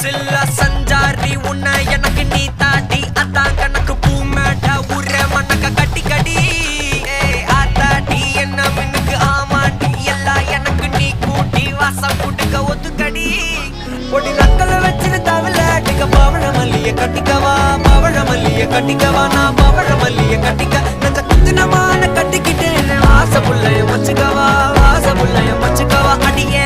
சில்ல சஞ்சாரி உன்னை எனக்கு நீ தாட்டி அதான் கணக்கு பூ மேட்ட உர மண்ணக்க கட்டி கடி ஆத்தாட்டி என்ன மின்னுக்கு ஆமாட்டி எல்லாம் எனக்கு நீ கூட்டி வாசம் கூட்டுக்க ஒத்துக்கடி பொடி நக்கல வச்சுன்னு தவில அடிக்க பவழ மல்லிய கட்டிக்கவா பவழ மல்லிய கட்டிக்கவா நான் பவழ மல்லிய கட்டிக்க நெஞ்ச குத்தினமான கட்டிக்கிட்டு வாச புள்ளைய வச்சுக்கவா வாச புள்ளைய வச்சுக்கவா அடியே